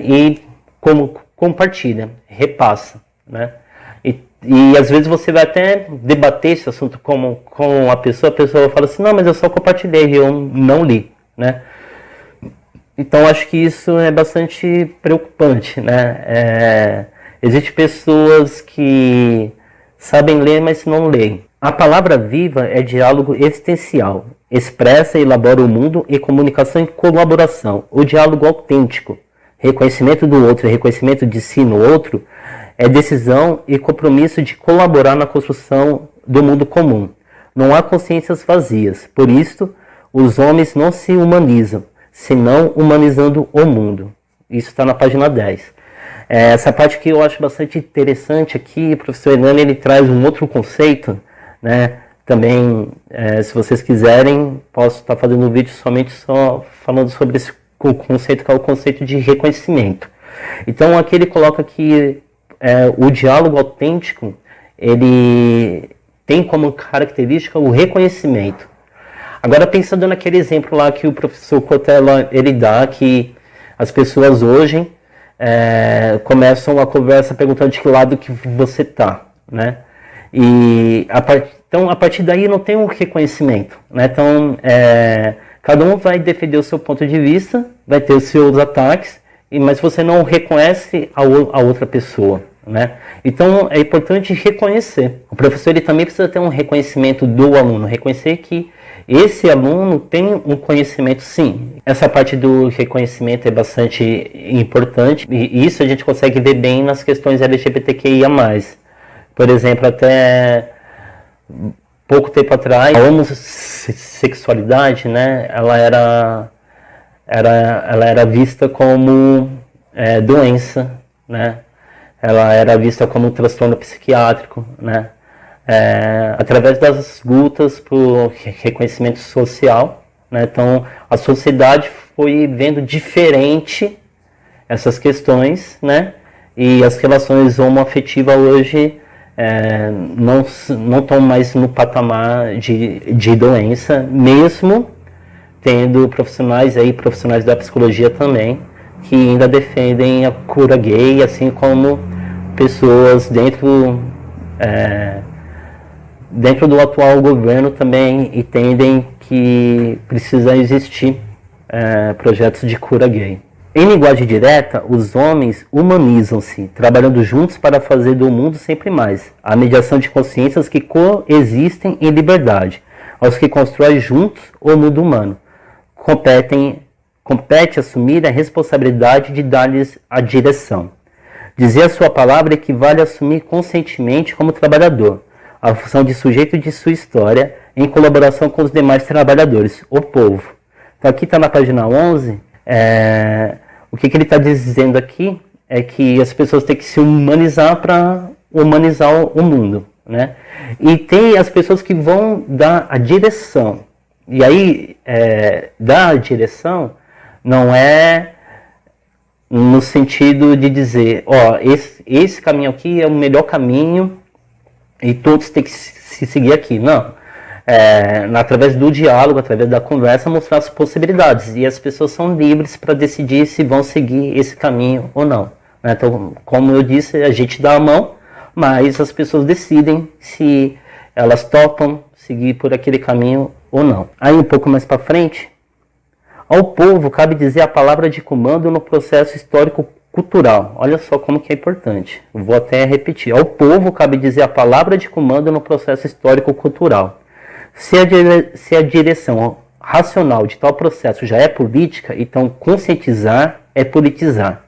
E como compartilha, repassa, né? E às vezes você vai até debater esse assunto com a pessoa fala assim: não, mas eu só compartilhei, eu não li, né? Então acho que isso é bastante preocupante, né? Existem pessoas que sabem ler, mas não leem. A palavra viva é diálogo existencial, expressa e elabora o mundo em comunicação e colaboração. O diálogo autêntico, reconhecimento do outro e reconhecimento de si no outro, é decisão e compromisso de colaborar na construção do mundo comum. Não há consciências vazias, por isso os homens não se humanizam, senão humanizando o mundo. Isso está na página 10. Essa parte que eu acho bastante interessante aqui, o professor Hernani, ele traz um outro conceito, né? Também, se vocês quiserem, posso estar fazendo um vídeo somente só falando sobre esse conceito, que é o conceito de reconhecimento. Então aqui ele coloca que o diálogo autêntico, ele tem como característica o reconhecimento. Agora, pensando naquele exemplo lá que o professor Cortella ele dá, que as pessoas hoje começam a conversa perguntando de que lado que você está. né? Então, a partir daí não tem um reconhecimento, né? Então, cada um vai defender o seu ponto de vista, vai ter os seus ataques, mas você não reconhece a outra pessoa, né? Então, é importante reconhecer. O professor ele também precisa ter um reconhecimento do aluno, reconhecer que esse aluno tem um conhecimento, sim. Essa parte do reconhecimento é bastante importante, e isso a gente consegue ver bem nas questões LGBTQIA+. Por exemplo, até pouco tempo atrás, a homossexualidade, né, ela era vista como doença, né? Ela era vista como um transtorno psiquiátrico, né? Através das lutas por reconhecimento social, né? Então, a sociedade foi vendo diferente essas questões, né? E as relações homoafetivas hoje não estão mais no patamar de doença, mesmo tendo profissionais da psicologia também, que ainda defendem a cura gay, assim como pessoas dentro do atual governo também entendem que precisa existir projetos de cura gay. Em linguagem direta, os homens humanizam-se, trabalhando juntos para fazer do mundo sempre mais. A mediação de consciências que coexistem em liberdade, aos que constroem juntos o mundo humano. Compete assumir a responsabilidade de dar-lhes a direção. Dizer a sua palavra equivale a assumir conscientemente como trabalhador, a função de sujeito de sua história, em colaboração com os demais trabalhadores, o povo. Então aqui está na página 11, o que ele está dizendo aqui é que as pessoas têm que se humanizar para humanizar o mundo, né? E tem as pessoas que vão dar a direção. E aí, dar a direção não é no sentido de dizer, esse caminho aqui é o melhor caminho e todos têm que se seguir aqui. Não. Através do diálogo, através da conversa, mostrar as possibilidades. E as pessoas são livres para decidir se vão seguir esse caminho ou não. Né? Então, como eu disse, a gente dá a mão, mas as pessoas decidem se elas topam seguir por aquele caminho ou não. Aí, um pouco mais para frente, ao povo cabe dizer a palavra de comando no processo histórico-cultural. Olha só como que é importante. Eu vou até repetir. Ao povo cabe dizer a palavra de comando no processo histórico-cultural. Se a direção racional de tal processo já é política, então conscientizar é politizar.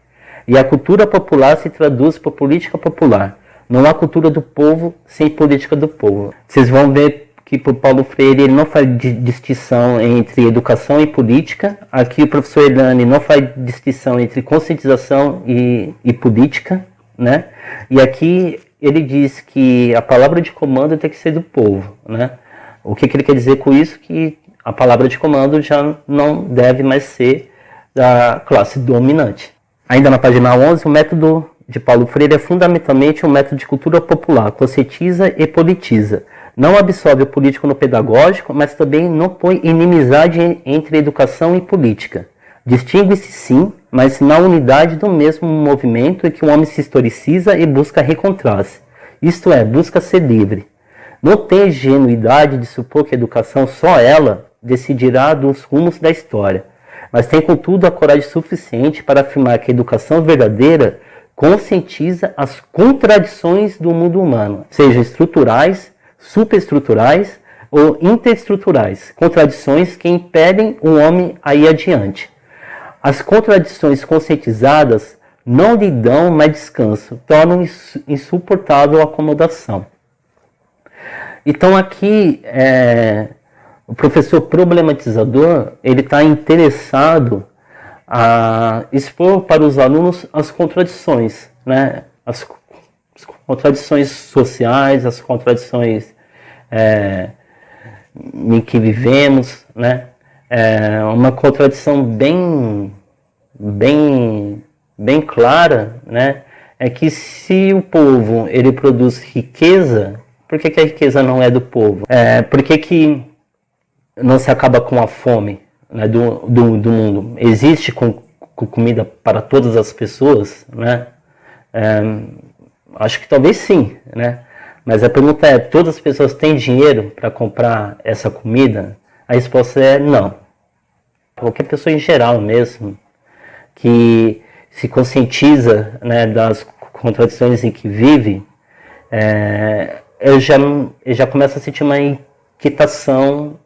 E a cultura popular se traduz por política popular. Não há cultura do povo sem política do povo. Vocês vão ver que por Paulo Freire ele não faz distinção entre educação e política. Aqui o professor Hernani não faz distinção entre conscientização e política, né? E aqui ele diz que a palavra de comando tem que ser do povo, né? O que ele quer dizer com isso? Que a palavra de comando já não deve mais ser da classe dominante. Ainda na página 11, o método de Paulo Freire é fundamentalmente um método de cultura popular, conscientiza e politiza. Não absorve o político no pedagógico, mas também não põe inimizade entre educação e política. Distingue-se sim, mas na unidade do mesmo movimento em que o homem se historiciza e busca reencontrar-se. Isto é, busca ser livre. Não tem ingenuidade de supor que a educação, só ela, decidirá dos rumos da história, mas tem, contudo, a coragem suficiente para afirmar que a educação verdadeira conscientiza as contradições do mundo humano, sejam estruturais, superestruturais ou interestruturais, contradições que impedem o homem a ir adiante. As contradições conscientizadas não lhe dão mais descanso, tornam insuportável a acomodação. Então aqui, o professor problematizador, ele está interessado a expor para os alunos as contradições, né? As contradições sociais, as contradições em que vivemos, né? Uma contradição bem clara, né? É que se o povo ele produz riqueza, por que a riqueza não é do povo? Por que não se acaba com a fome, né, do mundo? Existe com comida para todas as pessoas, né? Acho que talvez sim, né? Mas a pergunta é, todas as pessoas têm dinheiro para comprar essa comida? A resposta é não. Qualquer pessoa em geral mesmo, que se conscientiza, né, das contradições em que vive, ele já começa a sentir uma inquietação,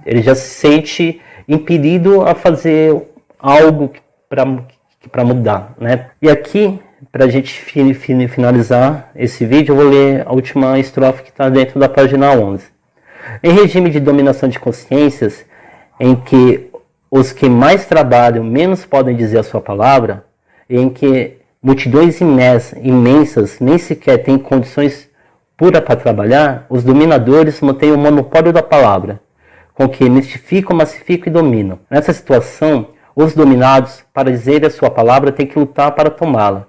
ele já se sente impedido a fazer algo para mudar, né? E aqui, para a gente finalizar esse vídeo, eu vou ler a última estrofe que está dentro da página 11. Em regime de dominação de consciências, em que os que mais trabalham menos podem dizer a sua palavra, e em que multidões imensas nem sequer têm condições puras para trabalhar, os dominadores mantêm o monopólio da palavra, com que mistificam, massificam e dominam. Nessa situação, os dominados, para dizer a sua palavra, têm que lutar para tomá-la.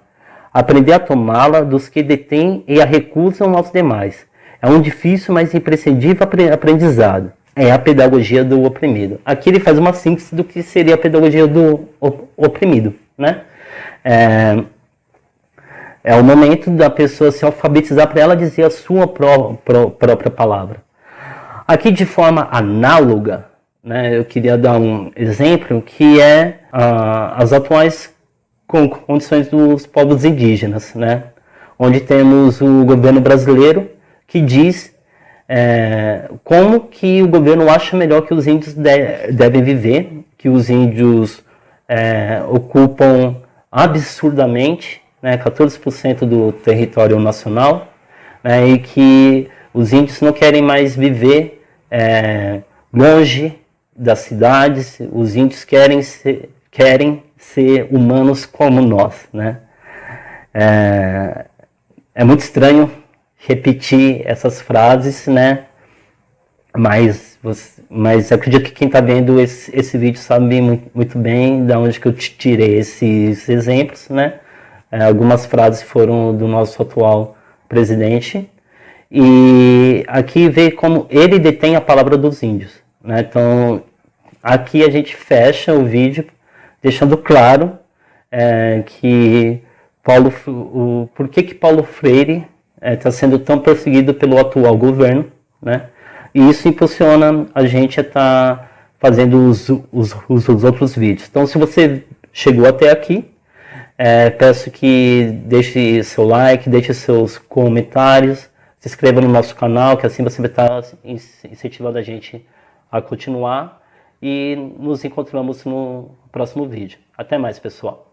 Aprender a tomá-la dos que detêm e a recusam aos demais. É um difícil, mas imprescindível aprendizado. É a pedagogia do oprimido. Aqui ele faz uma síntese do que seria a pedagogia do oprimido, né? É o momento da pessoa se alfabetizar para ela dizer a sua própria palavra. Aqui, de forma análoga, né, eu queria dar um exemplo que é as atuais condições dos povos indígenas, né? Onde temos o governo brasileiro que diz como que o governo acha melhor que os índios devem viver, que os índios ocupam absurdamente, né, 14% do território nacional, né, e que os índios não querem mais viver longe das cidades, os índios querem ser humanos como nós, né? É muito estranho repetir essas frases, né? Mas acredito que quem está vendo esse vídeo sabe muito bem de onde que eu tirei esses exemplos, né? Algumas frases foram do nosso atual presidente, e aqui vê como ele detém a palavra dos índios, né? Então, aqui a gente fecha o vídeo deixando claro que por que Paulo Freire está sendo tão perseguido pelo atual governo, né? E isso impulsiona a gente a estar fazendo os outros vídeos. Então, se você chegou até aqui, peço que deixe seu like, deixe seus comentários, se inscreva no nosso canal, que assim você vai estar incentivando a gente a continuar. E nos encontramos no próximo vídeo. Até mais, pessoal.